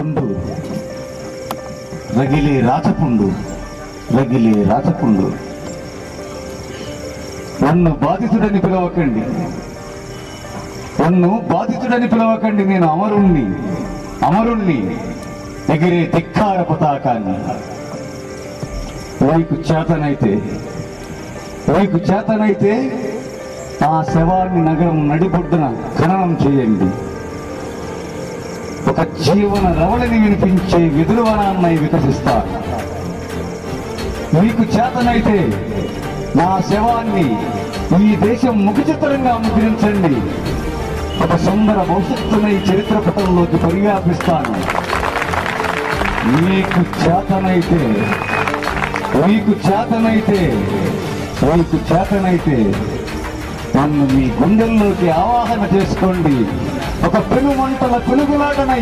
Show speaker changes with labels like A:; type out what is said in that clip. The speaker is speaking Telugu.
A: పుండు, రగిలే రాచపుండు, రగిలే రాచపుండు. నన్ను బాధితుడని పిలవకండి, నన్ను బాధితుడని పిలవకండి. నేను అమరుణ్ణి, అమరుణ్ణి, ఎగిరే ధిక్కార పతాకాన్ని. మీకు చేతనైతే ఆ శవాన్ని నగరం నడిబొడ్డున ఖననం చేయండి. ఒక జీవన రవళిని వినిపించే విదురువనాన్నై వికసిస్తారు. మీకు చేతనైతే నా శవాన్ని ఈ దేశం ముఖచిత్రంగా ముద్రించండి. ఒక సుందర భవిష్యత్తునై చరిత్ర పటంలోకి పరివ్యాపిస్తాను. మీకు చేతనైతే నన్ను మీ గుండెల్లోకి ఆవాహన చేసుకోండి. ఒక పెనుమంటల పెనుగులాటనై